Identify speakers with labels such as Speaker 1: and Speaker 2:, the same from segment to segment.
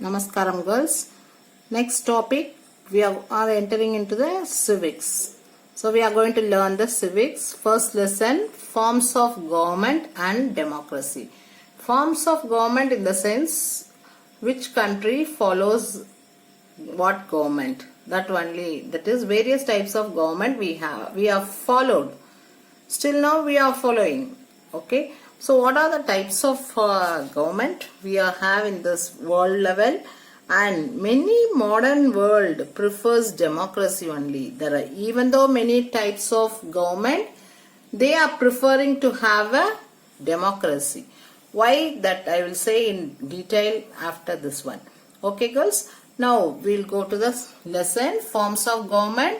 Speaker 1: Namaskaram girls. Next topic we are entering into the civics. So we are going to learn the civics. First lesson, forms of government and democracy. Forms of government in the sense which country follows what government. That only, that is various types of government we have followed. Still now we are following. Okay. So what are the types of government we are have in this world level? And many modern world prefers democracy only. There are, even though many types of government, they are preferring to have a democracy. Why, that I will say in detail after this one. Okay girls. Now we'll go to the lesson, forms of government.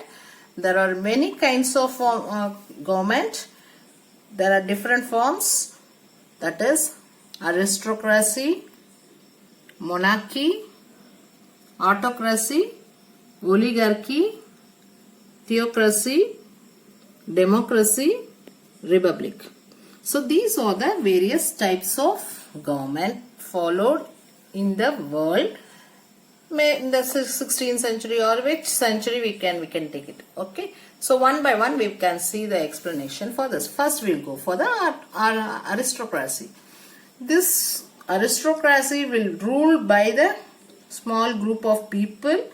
Speaker 1: There are many kinds of government. There are different forms, that is aristocracy, monarchy, autocracy, oligarchy, theocracy, democracy, republic. So these are the various types of government followed in the world. In the 16th century or which century we can take it. Okay. So one by one we can see the explanation for this. First we'll go for the aristocracy. This aristocracy will rule by the small group of people,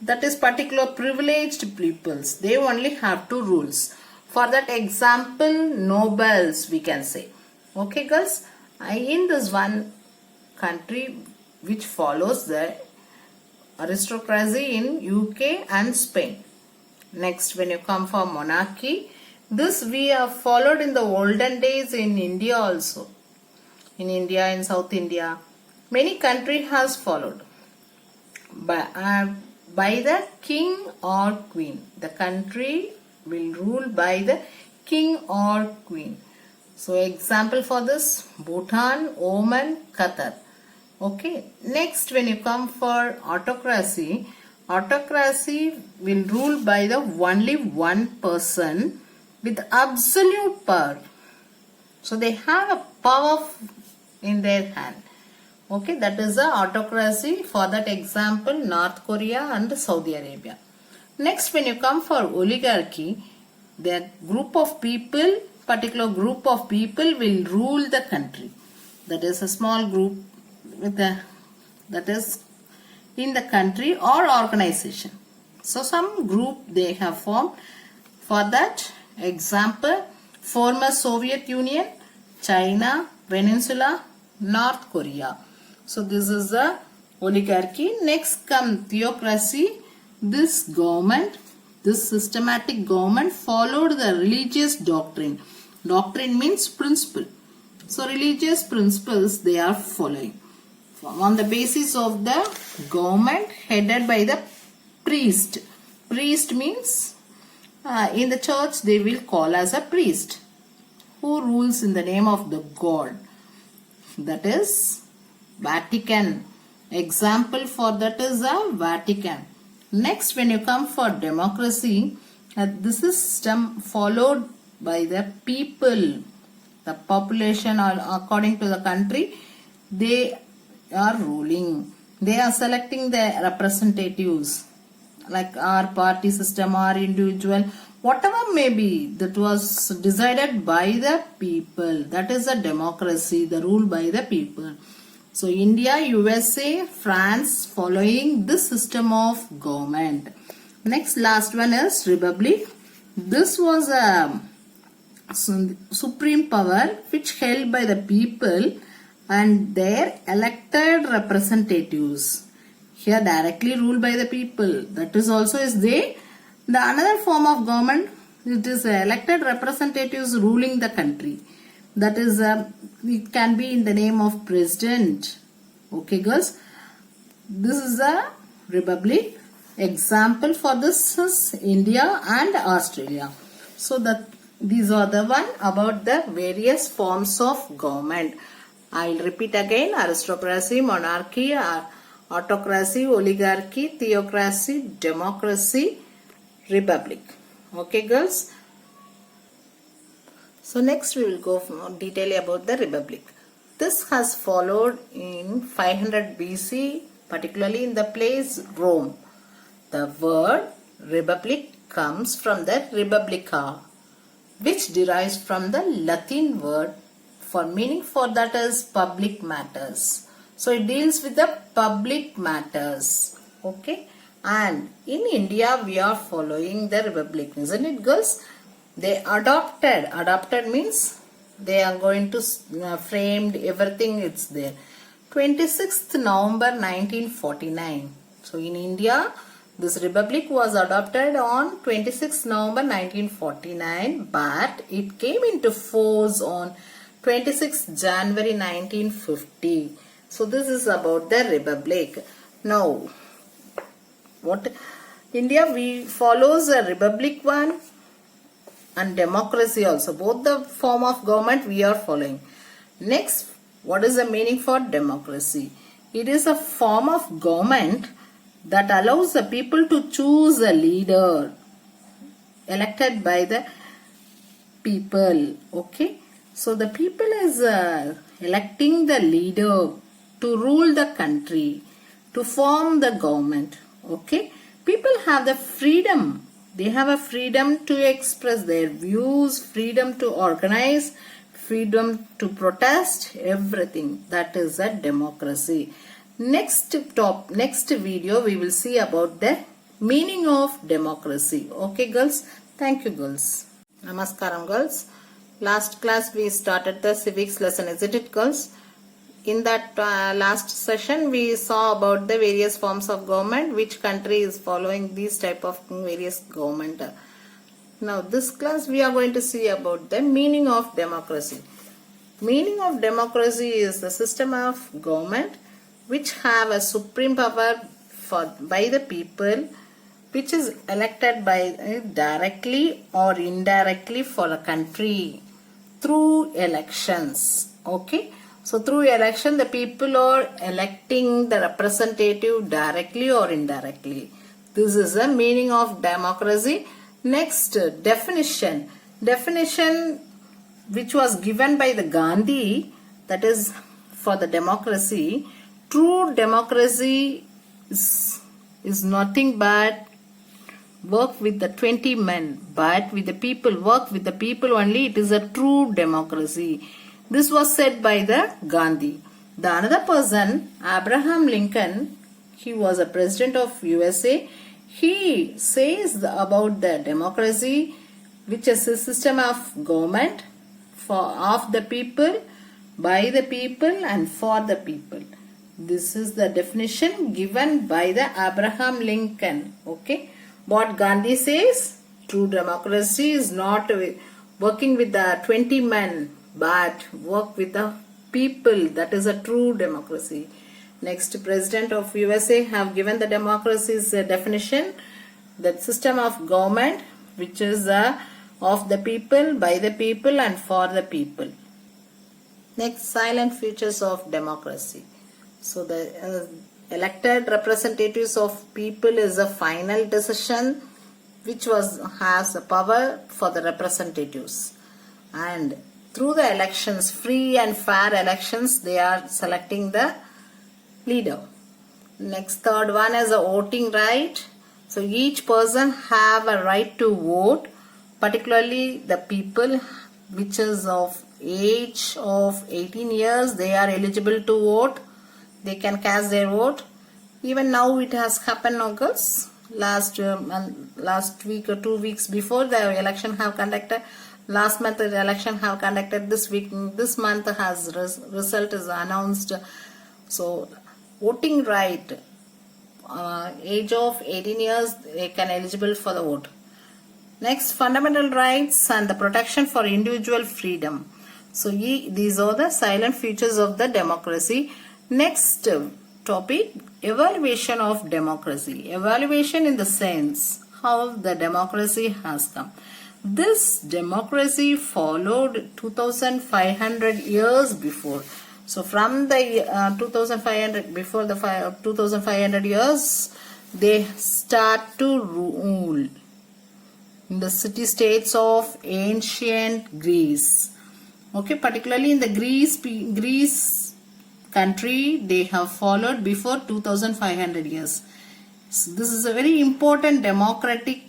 Speaker 1: that is particular privileged peoples. They only have two rules. For that example, nobles we can say. Okay girls. In this one country which follows the aristocracy in UK and Spain. Next, when you come for monarchy, this we have followed in the olden days in India also. In India, in South India, many country has followed by the king or queen. The country will rule by the king or queen. So example for this, Bhutan, Oman, Qatar. Okay. Next, when you come for autocracy, autocracy will rule by the only one person with absolute power. So they have a power in their hand. Okay, that is the autocracy. For that example, North Korea and Saudi Arabia. Next, when you come for oligarchy, the group of people, particular group of people will rule the country. That is a small group with that is in the country or organization. So some group they have formed. For that example, former Soviet Union, China, Peninsula, North Korea. So this is the oligarchy. Next come theocracy. This government, this systematic government followed the religious doctrine. Doctrine means principle. So religious principles they are following on the basis of the government headed by the priest. Priest means in the church they will call as a priest who rules in the name of the God. That is Vatican. Example for that is a Vatican. Next, when you come for democracy, this is system followed by the people, the population, or according to the country, they are ruling. They are selecting the representatives, like our party system or individual, whatever may be, that was decided by the people. That is a democracy, the rule by the people. So India, USA, France following this system of government. Next, last one is republic. This was a supreme power which held by the people and their elected representatives. Here directly ruled by the people. That is also is they. The another form of government, it is elected representatives ruling the country. That is, it can be in the name of president. Okay girls. This is a republic. Example for this is India and Australia. So that these are the one about the various forms of government. I'll repeat again: aristocracy, monarchy, autocracy, oligarchy, theocracy, democracy, republic. Okay girls. So next we will go more detail about the republic. This has followed in 500 BC particularly in the place Rome. The word republic comes from the republica, which derives from the Latin word for meaning for that is public matters. So it deals with the public matters. Okay. And in India we are following the republic, isn't it, girls? They adopted means they are going to framed everything, it's there. 26th November 1949. So in India, this republic was adopted on 26th November 1949, but it came into force on 26th January 1950. So this is about the republic. Now, what India we follows a republic one and democracy also. Both the form of government we are following. Next, what is the meaning for democracy? It is a form of government that allows the people to choose a leader elected by the people. Okay. So the people is electing the leader to rule the country, to form the government. Okay. People have the freedom. They have a freedom to express their views, freedom to organize, freedom to protest, everything. That is a democracy. Next video we will see about the meaning of democracy. Okay, girls? Thank you, girls. Namaskaram, girls. Last class we started the civics lesson, isn't it, girls? In that last session we saw about the various forms of government, which country is following these type of various government. Now this class we are going to see about the meaning of democracy. Meaning of democracy is the system of government which have a supreme power by the people, which is elected by directly or indirectly for a country through elections. Okay. So through election the people are electing the representative directly or indirectly. This is the meaning of democracy. Next, definition. Definition which was given by the Gandhi, that is for the democracy. True democracy is nothing but work with the 20 men, but with the people, work with the people only. It is a true democracy. This was said by the Gandhi. The another person, Abraham Lincoln, he was a president of USA. He says about the democracy, which is a system of government of the people, by the people and for the people. This is the definition given by the Abraham Lincoln. Okay. What Gandhi says, true democracy is not working with the 20 men, but work with the people. That is a true democracy. Next, President of USA have given the democracy's definition, that system of government which is of the people, by the people and for the people. Next, silent features of democracy. So the elected representatives of people is a final decision which has the power for the representatives, and through the elections, free and fair elections, they are selecting the leader. Next, third one is a voting right. So each person have a right to vote, particularly the people which is of age of 18 years, they are eligible to vote. They can cast their vote. Even now it has happened, no, girls. Last week or 2 weeks before the election have conducted. Last month the election have conducted. This week, this month has result is announced. So voting right, age of 18 years, they can eligible for the vote. Next, fundamental rights and the protection for individual freedom. So these are the silent features of the democracy. Next topic, evaluation of democracy. Evaluation in the sense how the democracy has come. This democracy followed 2500 years before. So from the 2500, before the 2500 years, they start to rule in the city-states of ancient Greece. Okay, particularly in the Greece country they have followed before 2500 years. So this is a very important democratic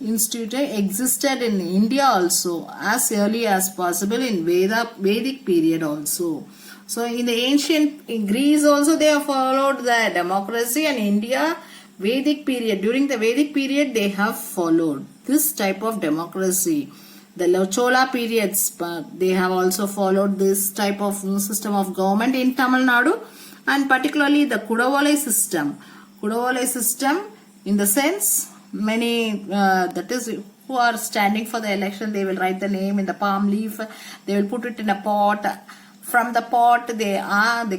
Speaker 1: institute existed in India also as early as possible in Vedic period also. So in the ancient Greece also they have followed the democracy, and India Vedic period, during the Vedic period they have followed this type of democracy. The Chola periods they have also followed this type of system of government in Tamil Nadu, and particularly the Kudavolai system. Kudavolai system, in the sense, many that is who are standing for the election, they will write the name in the palm leaf, they will put it in a pot. From the pot they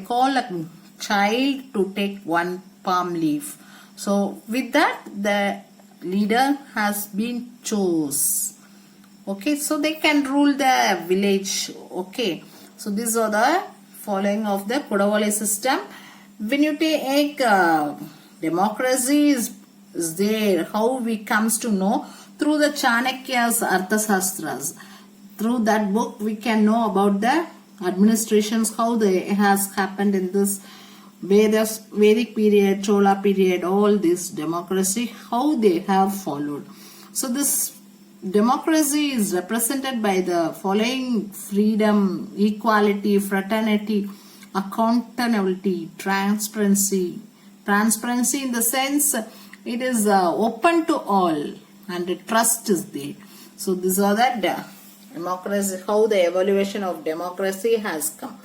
Speaker 1: call a child to take one palm leaf. So with that the leader has been chose. Okay, so they can rule the village. Okay, so these are the following of the Kudavolai system. When you take democracy is there, how we comes to know through the Chanakya's Arthashastras. Through that book we can know about the administrations, how they has happened in this Vedic period, Chola period, all this democracy, how they have followed. So this democracy is represented by the following: freedom, equality, fraternity, accountability, transparency. Transparency in the sense it is open to all, and the trust is there. So these are the democracy, how the evaluation of democracy has come.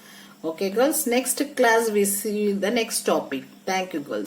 Speaker 1: Okay girls, next class we see the next topic. Thank you girls.